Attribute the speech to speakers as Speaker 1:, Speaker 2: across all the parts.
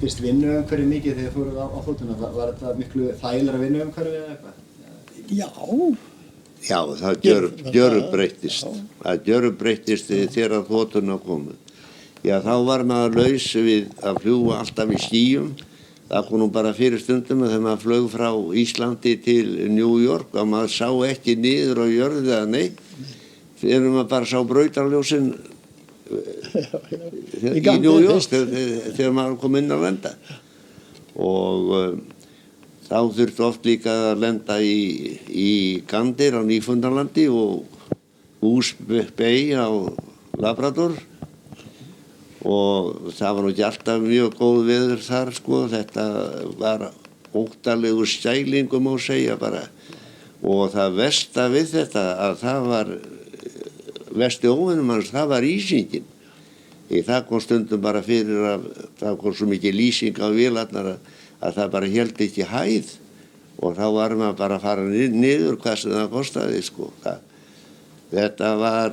Speaker 1: breyttist vinnuumhverfið mikið þegar fóruð á þotuna? Var þetta miklu þægilegra vinnuumhverfið eða eitthvað?
Speaker 2: Já.
Speaker 3: Já, það gjörbreyttist. Það gjörbreyttist þegar þotuna komu. Já, þá var maður laus við að fljúga alltaf í skýjum. Það kom nú bara fyrir stundum þegar maður flög frá Íslandi til New York og maður sá ekki niður á jörðu eða neitt. Þegar maður bara sá brautarljósin í New York þegar maður kom inn að lenda. Og þá þurfti oft líka að lenda í Gandir á Nýfundnalandi og Goose Bay á Labrador. Og það var nú ekki alltaf mjög góð veður þar sko, þetta var óttalegur stælingum má segja bara. Og það versta við þetta að það var, versti óvinum hans, það var ísingin. Það kom stundum bara fyrir að það kom svo mikið lýsing á vélarnar að það bara héldi ekki hæð. Og þá var maður bara að fara niður hvað sem það kostaði sko. Þetta var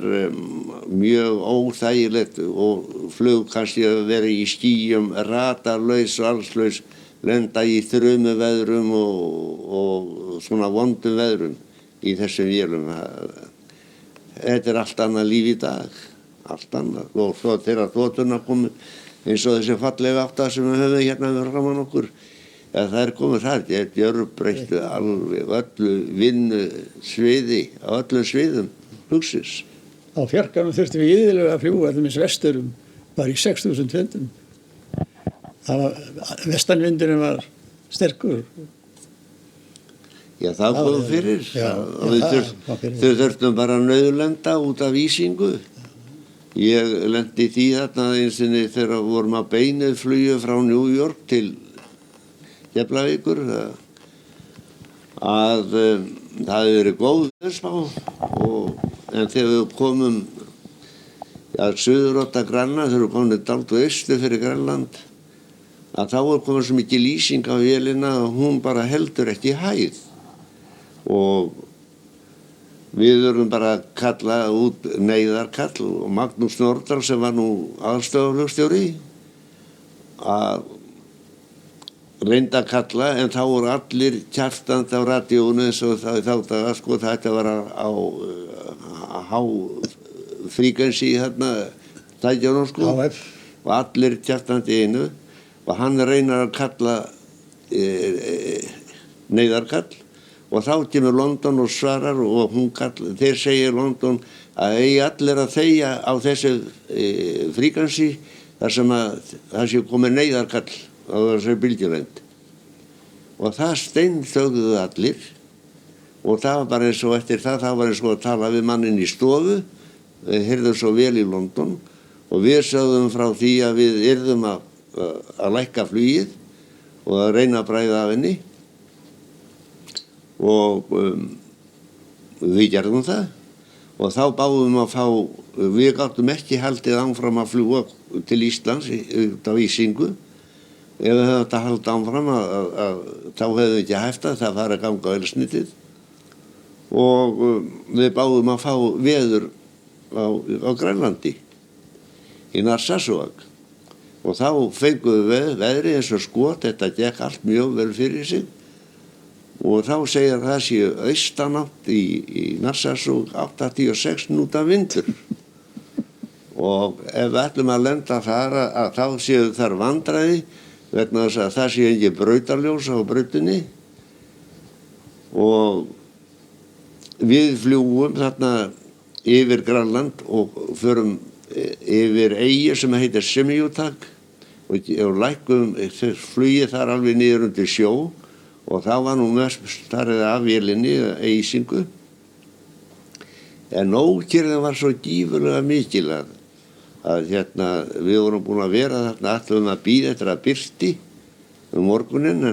Speaker 3: mjög óþægilegt og flug kannski að vera í skýjum, radarlaus og allslaus, lenda í þrumuveðrum og svona vondum veðrum í þessum vélum. Þetta allt annað líf í dag, allt annað. Og svo þegar þoturnar komu, eins og þessi fallega átta sem við höfum hérna við framan okkur, það komið þar, þetta gjörbreyttu alveg öllu vinnusviði, á öllum sviðum. Hugsis.
Speaker 2: Á fjarkanum þurftum við iðulega að fljúga allir minns vesturum, bara í 6.000 vindum. Vestanvindurinn var sterkur.
Speaker 3: Já, það kom fyrir.
Speaker 2: Já,
Speaker 3: þau þurftum bara að nauðlenda út af ísingu. Ég lendi því þarna einsinni þegar vorum að beinuð flugju frá New York til Keflavíkur að það hefði verið góð veðurspá en þegar við komum að suðurátta Grænland, þegar við komum dálítið austur fyrir Grænland, að þá var komið svo mikið lýsing á vélina að hún bara heldur ekki hæð. Og við vorum bara að kalla út neyðarkall og Magnús Nordahl sem var nú aðstofaflugstjóri að reynda að kalla en þá voru allir kjartandi á radíónu eins og þá sko þetta var á háfríkensi þarna tækjunum sko og allir kjartandi einu og hann reynar að kalla neyðarkall og þá kemur London og svarar og hún kall, þeir segja London að eigi allir að þegja á þessu fríkensi þar sem að það sé komið neyðarkall á þessari bylgjulengd. Og það steinþögðu allir og það var bara eins og eftir það var eins og að tala við mannin í stofu, heyrðum svo vel í London og við sögðum frá því að við yrðum að lækka flugið og að reyna að bræða af henni og við gerðum það og þá báðum að fá, við gáttum ekki haldið áfram að fljúga til Íslands út af ísingu. Ef við höfum þetta haldið áfram þá hefðum við ekki hægt það fara að ganga á elsnitið og við báðum að fá veður á Grænlandi í Narsarsuaq og þá fengum við veðri eins og skot, þetta gekk allt mjög vel fyrir sig og þá segja það séu austanátt í Narsarsuaq 86 núta vindur og ef við ætlum að lenda þar að þá séu þar vandræði vegna þess að það sé ekki brautarljós á brautinni og við fljúgum þarna yfir Grænland og förum yfir eyju sem heitir Simjútak og lækkum flugið þar alveg niður undir sjó og það var nú mest starfið af vélinni eisingu en ókyrrðin var svo gífurlega mikil að við vorum búin að vera þarna ætlum að bíða eftir að birti morguninn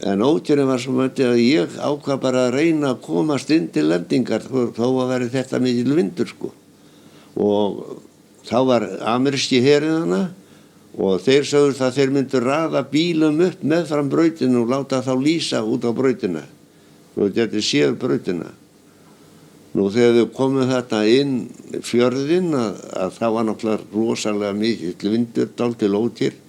Speaker 3: en ókyrrðin var svo mikil að ég ákvað bara að reyna að komast inn til lendingar þó að veri þetta mikil vindur sko og þá var ameríski herinn þarna og þeir sögðu að þeir myndu raða bílum upp meðfram brautinu og láta þá lýsa út á brautina og þetta séð brautina. Nú þegar við komum þetta inn fjörðinn að það var náttúrulega rosalega mikill vindur, dálítil ókyrrð,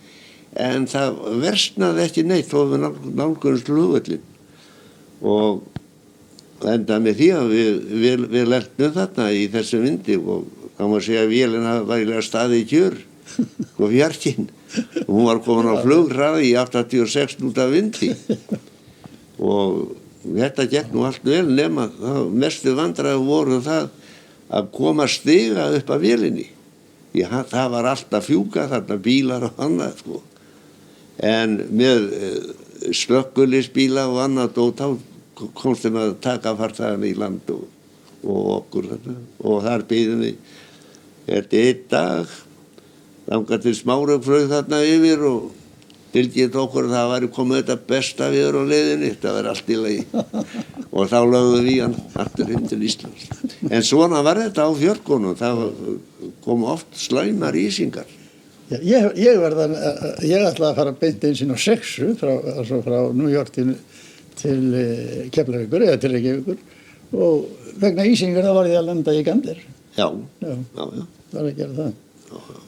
Speaker 3: en það versnaði ekki neitt þó við nálguðumst flugvöllinn. Og enda með því að við lentum þarna í þessu vindi og þá má segja að vélina var í staði í kjör og fjarkinn. Hún var komin á flughraði í 86 knúta vindi og þetta gekk nú allt vel nema mestu vandræði voru það að koma stiga upp af vélinni. Það var allt að fjúka þarna, bílar og annað sko. En með slökkviliðsbíla og annað og þá komst þeim að taka farþegana í land og okkur þarna. Og þar biðum við þetta einn dag, þangað til Smáraug flög þarna yfir og tilkynnt okkur að það væri komið þetta besta viður á leiðinni, þetta var allt í lagi. Og þá lögðum við hann aftur inn til Íslands. En svona var þetta á fjörkunum, það kom oft slæmar ísingar.
Speaker 2: Já, ég ætlaði að fara beint eins inn á 6 frá New York til Keflavíkur eða til Reykjavíkur og vegna ísingar þá var ég að landa í Gander.
Speaker 3: Já.
Speaker 2: Var að gera það.
Speaker 3: Já.